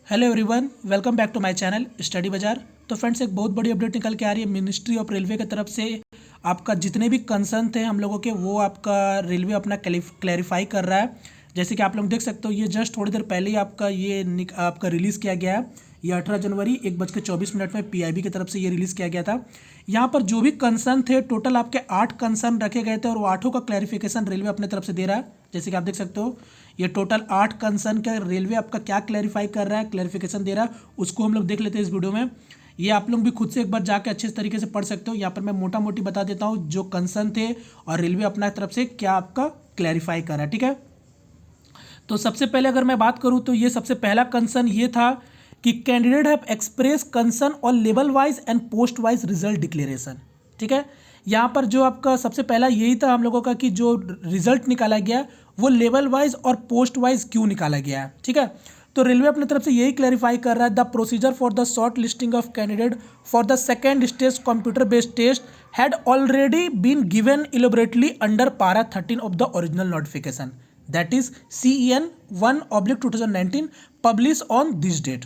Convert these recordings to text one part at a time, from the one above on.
Hello everyone, welcome back to my channel study bazaar. तो friends, एक बहुत बड़ी अपडेट निकल के आ रही है मिनिस्ट्री ऑफ रेलवे की तरफ से। आपका जितने भी कंसर्न थे हम लोगों के, वो आपका रेलवे अपना क्लैरिफाई कर रहा है। जैसे कि आप लोग देख सकते हो, ये जस्ट थोड़ी देर पहले ही आपका रिलीज़ किया गया है। ये 18 जनवरी 1:24 में पीआईबी की तरफ से ये रिलीज़ किया गया था। यहाँ पर जो भी कंसर्न थे, टोटल आपके 8 कंसर्न रखे गए थे और वो 8 का क्लैरिफिकेशन रेलवे अपने तरफ से दे रहा है। जैसे कि आप देख सकते हो, ये टोटल 8 कंसर्न का रेलवे आपका क्या क्लैरिफाई कर रहा है, क्लैरिफिकेशन दे रहा है, उसको हम लोग देख लेते हैं इस वीडियो में। ये आप लोग भी खुद से एक बार जाके अच्छे तरीके से पढ़ सकते हो। यहाँ पर मैं मोटा मोटी बता देता हूँ जो कंसर्न थे और रेलवे अपना तरफ से क्या आपका क्लैरिफाई कर रहा है। ठीक है, तो सबसे पहले अगर मैं बात करूँ तो ये सबसे पहला कंसर्न ये था कि candidate have express concern on level wise and post wise result declaration. ठीक है, यहाँ पर जो आपका सबसे पहला यही था हम लोगों का कि जो रिजल्ट निकाला गया वो लेवल वाइज और पोस्ट वाइज क्यों निकाला गया है। ठीक है, तो रेलवे अपनी तरफ से यही क्लैरिफाई कर रहा है, the procedure for the shortlisting of candidate for the second stage computer based test had already been given elaborately under para 13 of the original notification, that is CEN 1/2019 published on this date.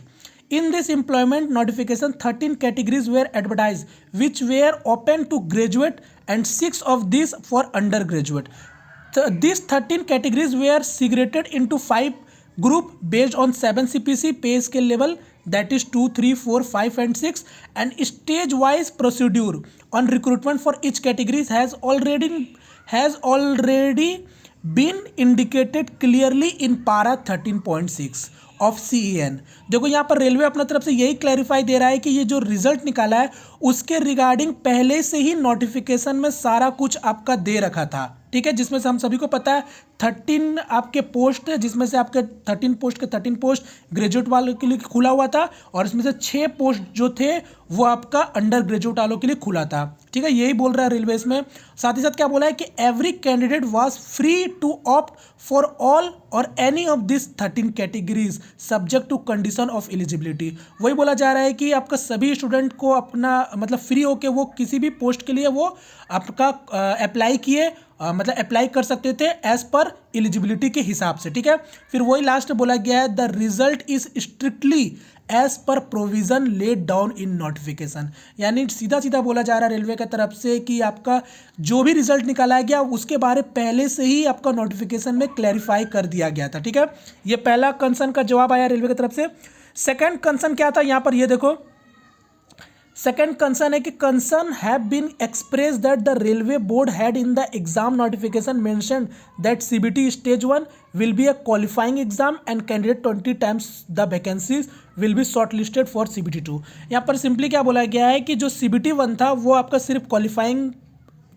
In this employment notification, 13 categories were advertised, which were open to graduate and 6 of these for undergraduate. These 13 categories were segregated into 5 group based on 7 CPC pay scale level, that is 2, 3, 4, 5 and 6, and stage wise procedure on recruitment for each category has already been indicated clearly in para 13.6 of CEN। देखो यहाँ पर railway अपना तरफ से यही clarify दे रहा है कि ये जो रिजल्ट निकाला है उसके रिगार्डिंग पहले से ही नोटिफिकेशन में सारा कुछ आपका दे रखा था। ठीक है, जिसमें से हम सभी को पता है 13 आपके पोस्ट है, जिसमें से आपके 13 पोस्ट ग्रेजुएट वालों के लिए खुला हुआ था और इसमें से 6 पोस्ट जो थे वो आपका अंडर ग्रेजुएट वालों के लिए खुला था। ठीक है, यही बोल रहा है रेलवे इसमें। साथ ही साथ क्या बोला है कि every candidate was free to opt for all or any of this 13 categories subject to condition of eligibility. वही बोला जा रहा है कि आपका सभी स्टूडेंट को अपना मतलब फ्री होके वो किसी भी पोस्ट के लिए वो आपका अप्लाई किए, मतलब अप्लाई कर सकते थे एज पर एलिजिबिलिटी के हिसाब से। ठीक है, फिर वही लास्ट बोला गया है, the result is strictly as per provision laid down in notification. यानी सीधा सीधा बोला जा रहा है रेलवे की तरफ से कि आपका जो भी रिजल्ट निकाला गया उसके बारे पहले से ही आपका नोटिफिकेशन में क्लैरिफाई कर दिया गया था। ठीक है, ये पहला कंसर्न का जवाब आया रेलवे की तरफ से। सेकंड कंसर्न क्या था, यहाँ पर ये देखो, सेकेंड कंसर्न है कि concern have been express that the railway board had in the exam notification mentioned that CBT stage 1 will be a qualifying exam and candidate 20 times the vacancies will be short listed for CBT 2। यहाँ पर simply क्या बोला गया है कि जो CBT 1 था वो आपका सिर्फ क्वालिफाइंग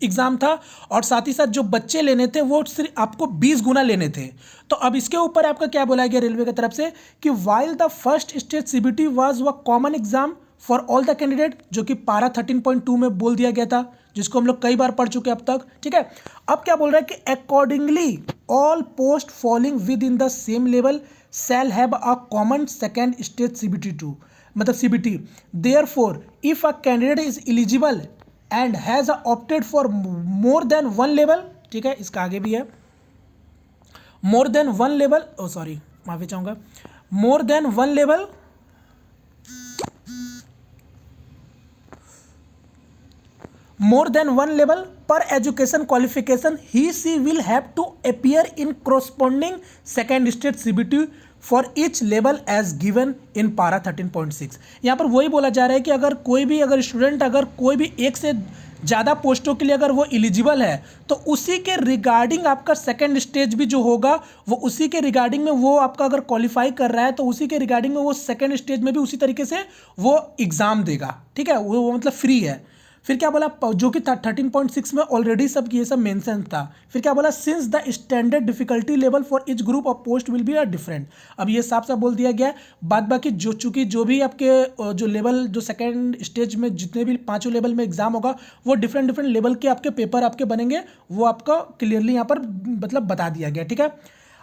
एग्जाम था और साथ ही साथ जो बच्चे लेने थे वो सिर्फ आपको 20 गुना लेने थे। तो अब इसके ऊपर आपका क्या बोला गया रेलवे की तरफ से कि while the first stage CBT was a common exam for all the candidate, जो कि पारा 13.2 में बोल दिया गया था, जिसको हम लोग कई बार पढ़ चुके अब तक। ठीक है, अब क्या बोल रहा है कि accordingly all post falling with in the same level shall have a common second stage CBT 2, मतलब CBT। Therefore if a candidate is eligible and has opted for more then one level, ठीक है, इसका आगे भी है, more than one level, ओ sorry माफी चाहूंगा, more than one level per education qualification, she will have to appear in corresponding second stage CBT for each level as given in para 13.6। यहाँ पर वही बोला जा रहा है कि अगर कोई भी स्टूडेंट अगर कोई भी एक से ज़्यादा पोस्टों के लिए अगर वो एलिजिबल है तो उसी के रिगार्डिंग आपका सेकेंड स्टेज भी जो होगा वो उसी के रिगार्डिंग में वो आपका अगर क्वालिफाई कर रहा है तो उसी के रिगार्डिंग में वो सेकेंड स्टेज में भी उसी तरीके से वो एग्ज़ाम देगा। ठीक है, वो मतलब फ्री है। फिर क्या बोला, जो कि 13.6 में ऑलरेडी सब ये सब मेंशन था। फिर क्या बोला, since the standard difficulty level for each group of post will be different. अब ये साफ साफ बोल दिया गया। बाद बाकी चूंकि जो भी आपके जो लेवल जो सेकेंड स्टेज में जितने भी 5 लेवल में एग्जाम होगा वो डिफरेंट लेवल के आपके पेपर आपके बनेंगे, वो आपका क्लियरली यहाँ पर मतलब बता दिया गया। ठीक है,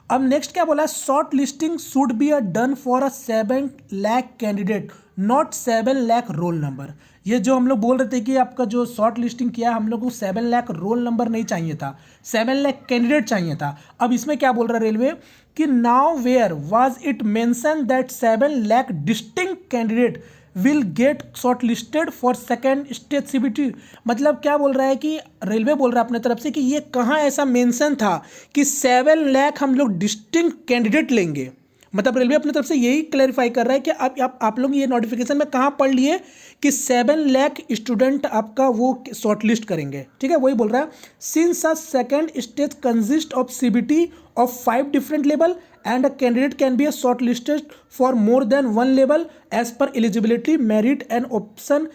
अब नेक्स्ट क्या बोला है, short listing should be done for a 7 lakh candidate not 7 lakh roll number. ये जो हम लोग बोल रहे थे कि आपका जो शॉर्ट लिस्टिंग किया हम लोग को 7 लाख रोल नंबर नहीं चाहिए था, 7 लाख कैंडिडेट चाहिए था। अब इसमें क्या बोल रहा है रेलवे कि now where was it mention that 7 lakh distinct candidate will get short listed for second stage CBT. मतलब क्या बोल रहा है कि रेलवे बोल रहा है अपने तरफ से कि ये कहाँ ऐसा मेंशन था कि 7 लाख हम लोग डिस्टिंक्ट कैंडिडेट लेंगे। मतलब रेलवे अपनी तरफ से यही क्लैरिफाई कर रहा है कि आप लोग ये नोटिफिकेशन में कहाँ पढ़ लिए कि 7 लाख स्टूडेंट आपका वो शॉर्टलिस्ट करेंगे। ठीक है, वही बोल रहा है since a second stage consist of CBT of 5 different level and a candidate can be shortlisted for more than one level as per eligibility merit and option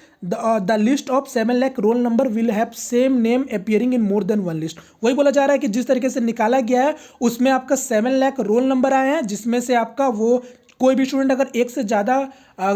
the list of 7 lakh roll number will have same name appearing in more than one list। वही बोला जा रहा है कि जिस तरीके से निकाला गया है उसमें आपका 7 लाख रोल नंबर आए हैं, जिसमें से आपका वो कोई भी स्टूडेंट अगर एक से ज़्यादा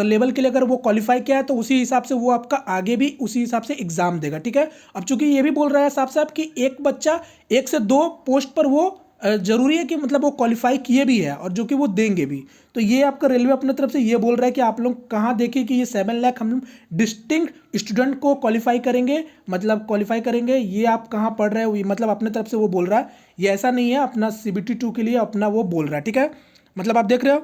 लेवल के लिए अगर वो क्वालिफाई किया है तो उसी हिसाब से वो आपका आगे भी उसी हिसाब से एग्जाम देगा। ठीक है, अब चूंकि ये भी बोल रहा है साफ साफ कि एक बच्चा 1 से 2 पोस्ट पर वो जरूरी है कि मतलब वो क्वालिफाई किए भी है और जो कि वो देंगे भी। तो ये आपका रेलवे अपने तरफ से ये बोल रहा है कि आप लोग कहाँ देखें कि ये 7 लाख हम डिस्टिंक्ट स्टूडेंट को क्वालिफाई करेंगे, मतलब क्वालिफाई करेंगे, ये आप कहाँ पढ़ रहे हो, मतलब अपने तरफ से वो बोल रहा है। ये ऐसा नहीं है, अपना CBT 2 के लिए अपना वो बोल रहा है। ठीक है, मतलब आप देख रहे हो।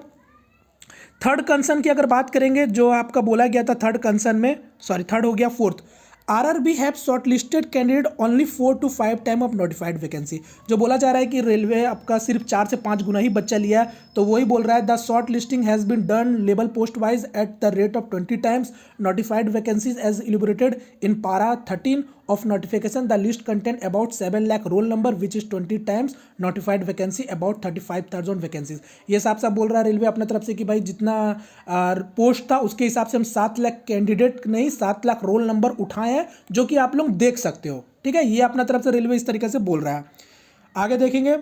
थर्ड कंसर्न की अगर बात करेंगे, जो आपका बोला गया था थर्ड कंसर्न में, सॉरी थर्ड हो गया, fourth, RRB have shortlisted candidate only 4 to 5 time of notified vacancy. जो बोला जा रहा है कि रेलवे आपका सिर्फ 4 से 5 गुना ही बच्चा लिया है, तो वही बोल रहा है the shortlisting has been done level postwise at the rate of 20 times notified vacancies as elaborated in para 13 of notification. The list contain about 7 lakh roll number which is 20 times notified vacancy about 35,000 vacancies। ये साफ साफ बोल रहा है railway अपने तरफ से कि भाई जितना पोस्ट था उसके हिसाब से हम 7 लाख कैंडिडेट नहीं 7 लाख रोल नंबर उठाए हैं, जो कि आप लोग देख सकते हो। ठीक है, ये अपना तरफ से रेलवे इस तरीके से बोल रहा है। आगे देखेंगे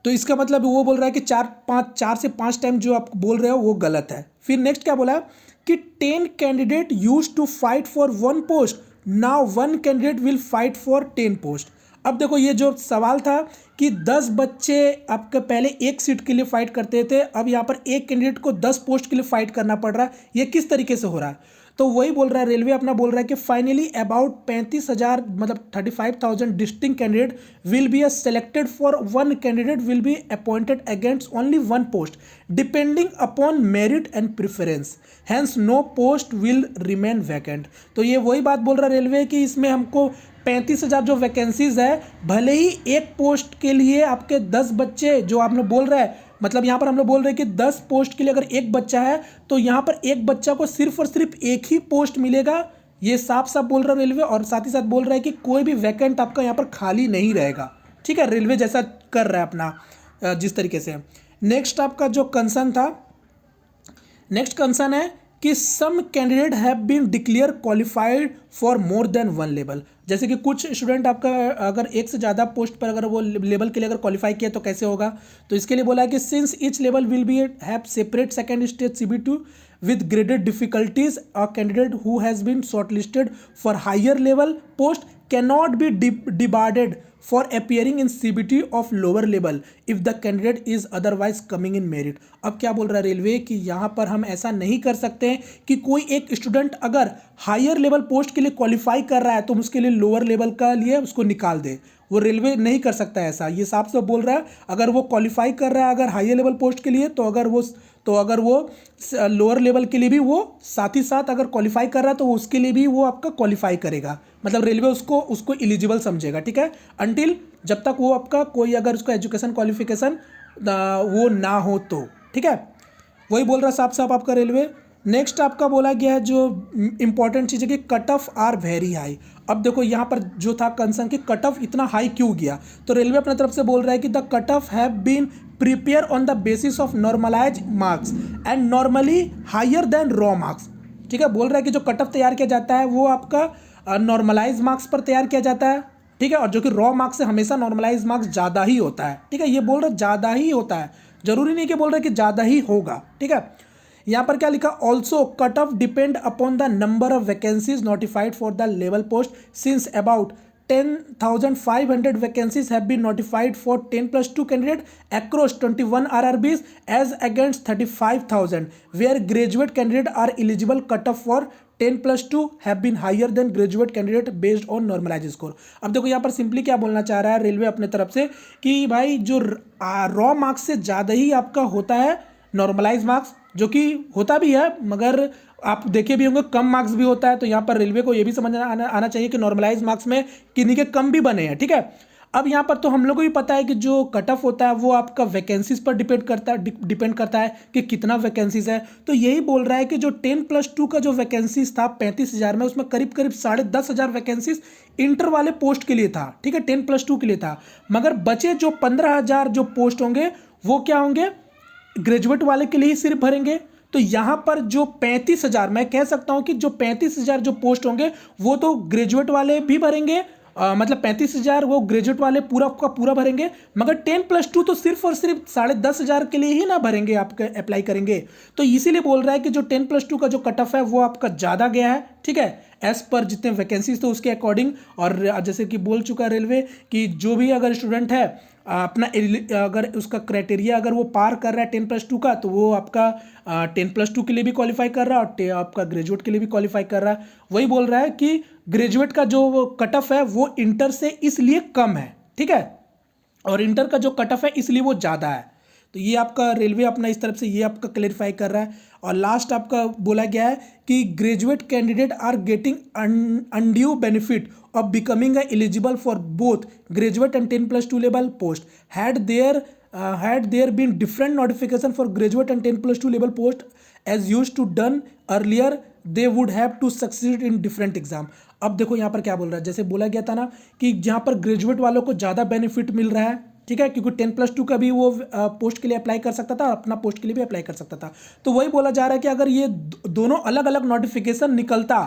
तो इसका मतलब वो बोल रहा है कि 4 से 5 टाइम जो आप बोल रहे हो वो गलत है। फिर नेक्स्ट क्या बोला कि 10 candidate use to fight for 1 post, now 1 candidate will fight for 10 post. अब देखो ये जो सवाल था कि 10 बच्चे आपके पहले एक सीट के लिए फाइट करते थे, अब यहाँ पर एक कैंडिडेट को 10 पोस्ट के लिए फाइट करना पड़ रहा है, ये किस तरीके से हो रहा है। तो वही बोल रहा है रेलवे अपना बोल रहा है कि फाइनली अबाउट 35,000 मतलब 35,000 distinct candidate will be selected for 1 candidate will be appointed against only 1 post depending upon merit and preference, hence no post will remain vacant. तो ये वही बात बोल रहा है रेलवे कि इसमें हमको 35,000 जो वैकेंसीज है, भले ही एक पोस्ट के लिए आपके 10 बच्चे जो आपने बोल रहा है, मतलब यहाँ पर हम लोग बोल रहे हैं कि 10 पोस्ट के लिए अगर एक बच्चा है तो यहाँ पर एक बच्चा को सिर्फ और सिर्फ एक ही पोस्ट मिलेगा, ये साफ साफ बोल रहा है रेलवे। और साथ ही साथ बोल रहा है कि कोई भी वैकेंट आपका यहाँ पर खाली नहीं रहेगा। ठीक है, रेलवे जैसा कर रहा है अपना जिस तरीके से। नेक्स्ट आपका जो कंसर्न था, नेक्स्ट कंसर्न है कि some candidate have been declare qualified for more than 1 level. जैसे कि कुछ स्टूडेंट आपका अगर एक से ज़्यादा पोस्ट पर अगर वो लेवल के लिए अगर क्वालिफाई किया तो कैसे होगा। तो इसके लिए बोला है कि since each level will be have separate second stage CBT with graded difficulties, a candidate who has been shortlisted for higher level post cannot be debarred for appearing in CBT of lower level if the candidate is otherwise coming in merit। अब क्या बोल रहा है railway कि यहाँ पर हम ऐसा नहीं कर सकते हैं कि कोई एक स्टूडेंट अगर हायर लेवल पोस्ट के लिए क्वालिफाई कर रहा है तो उसके लिए लोअर लेवल का लिए उसको निकाल दे। वो रेलवे नहीं कर सकता है ऐसा, ये साफ साफ बोल रहा है। अगर वो क्वालिफाई कर रहा है अगर हायर लेवल पोस्ट के लिए तो अगर वो लोअर लेवल के लिए भी वो साथ ही साथ अगर क्वालिफाई कर रहा है तो उसके लिए भी वो आपका क्वालिफाई करेगा, मतलब रेलवे उसको एलिजिबल समझेगा। ठीक है, अंटिल जब तक वो आपका कोई अगर उसका एजुकेशन क्वालिफिकेशन वो ना हो तो। ठीक है, वही बोल रहा साफ साफ आपका रेलवे। नेक्स्ट आपका बोला गया है जो इंपॉर्टेंट चीज़ है कि cut off are very high. अब देखो यहाँ पर जो था कंसर्न कि कट ऑफ इतना हाई क्यों गया, तो रेलवे अपने तरफ से बोल रहा है कि the cut off have been prepare on the basis of normalize marks and normally higher than raw marks. ठीक है, बोल रहा है कि जो कट ऑफ तैयार किया जाता है वो आपका नॉर्मलाइज मार्क्स पर तैयार किया जाता है। ठीक है, और जो कि रॉ मार्क्स से हमेशा नॉर्मलाइज मार्क्स ज़्यादा ही होता है। ठीक है, ये बोल रहा है ज़्यादा ही होता है, जरूरी नहीं कि बोल रहे कि ज़्यादा ही होगा। ठीक है, यहाँ पर क्या लिखा, also cut off depend upon the number of vacancies notified for the level post since about 10,500 vacancies have been notified for 10+2 candidate across 21 RRBs as against 35,000, where graduate candidate are eligible. Cutoff for 10+2 have been higher than graduate candidate based on normalized score. अब देखो यहाँ पर simply क्या बोलना चाह रहा है railway अपने तरफ से कि भाई जो रॉ मार्क्स से ज़्यादा ही आपका होता है नॉर्मलाइज मार्क्स, जो कि होता भी है मगर आप देखे भी होंगे कम मार्क्स भी होता है। तो यहाँ पर रेलवे को ये भी समझ आना चाहिए कि नॉर्मलाइज मार्क्स में किन्हीं के कम भी बने हैं, ठीक है। अब यहाँ पर तो हम लोग को भी पता है कि जो कट ऑफ होता है वो आपका वैकेंसीज पर डिपेंड करता है कि कितना वैकेंसीज है। तो यही बोल रहा है कि जो 10+2 का जो वैकेंसीज था 35,000 में, उसमें करीब करीब 10,500 वैकेंसीज इंटर वाले पोस्ट के लिए था, ठीक है, 10+2 के लिए था। मगर बचे जो 15,000 जो पोस्ट होंगे वो क्या होंगे, ग्रेजुएट वाले के लिए ही सिर्फ भरेंगे। तो यहाँ पर जो 35,000, मैं कह सकता हूँ कि जो 35,000 जो पोस्ट होंगे वो तो ग्रेजुएट वाले भी भरेंगे, मतलब 35,000 वो ग्रेजुएट वाले पूरा का पूरा भरेंगे, मगर 10+2 तो सिर्फ और सिर्फ 10,500 के लिए ही ना भरेंगे, आपके अप्लाई करेंगे। तो इसीलिए बोल रहा है कि जो 10+2 का जो कट ऑफ है वो आपका ज़्यादा गया है, ठीक है, एज पर जितने वैकेंसीज थे उसके अकॉर्डिंग। और जैसे कि बोल चुका रेलवे कि जो भी अगर स्टूडेंट है अपना अगर उसका क्राइटेरिया अगर वो पार कर रहा है 10+2 का, तो वो आपका 10+2 के लिए भी क्वालिफाई कर रहा है और आपका ग्रेजुएट के लिए भी क्वालिफाई कर रहा है। वही बोल रहा है कि ग्रेजुएट का जो कट ऑफ है वो इंटर से इसलिए कम है, ठीक है, और इंटर का जो कट ऑफ है इसलिए वो ज़्यादा है। तो ये आपका रेलवे अपना इस तरफ से ये आपका क्लेरिफाई कर रहा है। और लास्ट आपका बोला गया है कि graduate candidate are getting undue benefit of becoming eligible for both graduate and 10+2 level post had there been different notification for graduate and 10+2 level post as used to done earlier, they would have to succeed in different exam। अब देखो यहाँ पर क्या बोल रहा है, जैसे बोला गया था ना कि जहाँ पर ग्रेजुएट वालों को ज़्यादा बेनिफिट मिल रहा है, ठीक है, क्योंकि 10+2 का भी वो पोस्ट के लिए अप्लाई कर सकता था और अपना पोस्ट के लिए भी अप्लाई कर सकता था। तो वही बोला जा रहा है कि अगर ये दोनों अलग अलग नोटिफिकेशन निकलता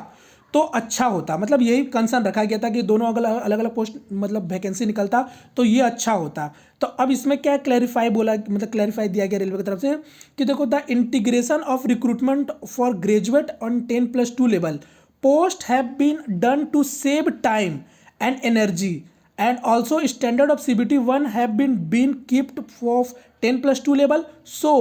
तो अच्छा होता, मतलब यही कंसर्न रखा गया था कि दोनों अलग अलग पोस्ट मतलब वैकेंसी निकलता तो ये अच्छा होता। तो अब इसमें क्या क्लैरिफाई बोला, मतलब क्लैरिफाई दिया गया रेलवे की तरफ से कि देखो the integration of recruitment for graduate on 10+2 level post have been done to save time and energy and also standard of CBT1 have been kept for 10+2 level so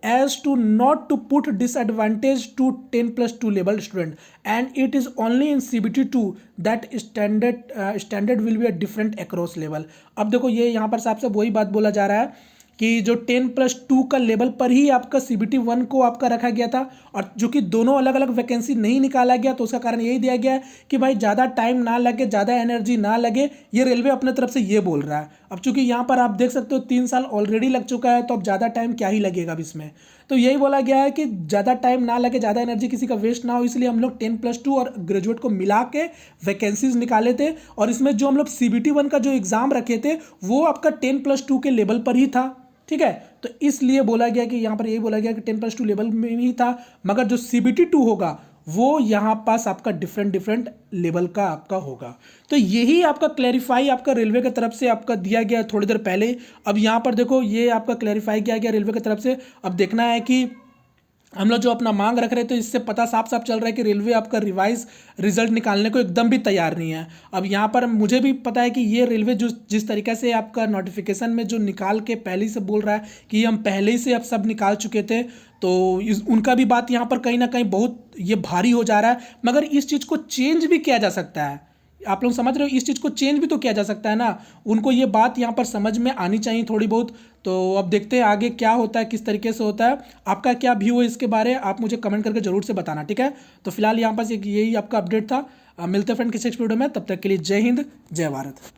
as to not to put disadvantage to 10+2 level student, and it is only in CBT2 that standard will be a different across level। अब देखो ये यहाँ पर साफ साफ वही बात बोला जा रहा है कि जो 10+2 का लेवल पर ही आपका CBT1 को आपका रखा गया था, और जो कि दोनों अलग अलग वैकेंसी नहीं निकाला गया, तो उसका कारण यही दिया गया है कि भाई ज़्यादा टाइम ना लगे, ज़्यादा एनर्जी ना लगे, ये रेलवे अपने तरफ से ये बोल रहा है। अब चूंकि यहाँ पर आप देख सकते हो 3 साल ऑलरेडी लग चुका है, तो अब ज़्यादा टाइम क्या ही लगेगा अब इसमें। तो यही बोला गया है कि ज़्यादा टाइम ना लगे, ज़्यादा एनर्जी किसी का वेस्ट ना हो, इसलिए हम लोग 10+2 और ग्रेजुएट को मिला के वैकेंसीज निकाले थे। और इसमें जो हम लोग CBT1 का जो एग्ज़ाम रखे थे वो आपका 10+2 के लेवल पर ही था, ठीक है। तो इसलिए बोला गया कि यहाँ पर यही बोला गया कि 10+2 लेवल में ही था, मगर जो CBT2 होगा वो यहाँ पास आपका डिफरेंट लेवल का आपका होगा। तो यही आपका क्लैरिफाई आपका रेलवे की तरफ से आपका दिया गया थोड़ी देर पहले। अब यहाँ पर देखो ये आपका क्लैरिफाई किया गया रेलवे की तरफ से। अब देखना है कि हम लोग जो अपना मांग रख रहे थे, इससे पता साफ साफ चल रहा है कि रेलवे आपका रिवाइज रिजल्ट निकालने को एकदम भी तैयार नहीं है। अब यहाँ पर मुझे भी पता है कि ये रेलवे जो जिस तरीके से आपका नोटिफिकेशन में जो निकाल के पहले ही से बोल रहा है कि हम पहले ही से अब सब निकाल चुके थे, तो उनका भी बात यहाँ पर कहीं ना कहीं बहुत ये भारी हो जा रहा है। मगर इस चीज़ को चेंज भी किया जा सकता है, आप लोग समझ रहे हो, इस चीज़ को चेंज भी तो किया जा सकता है ना। उनको ये बात यहाँ पर समझ में आनी चाहिए थोड़ी बहुत। तो अब देखते हैं आगे क्या होता है, किस तरीके से होता है। आपका क्या व्यू है इसके बारे में, आप मुझे कमेंट करके जरूर से बताना, ठीक है। तो फिलहाल यहाँ पर यही आपका अपडेट था। मिलते हैं फ्रेंड किसी नेक्स्ट वीडियो में, तब तक के लिए जय हिंद जय भारत।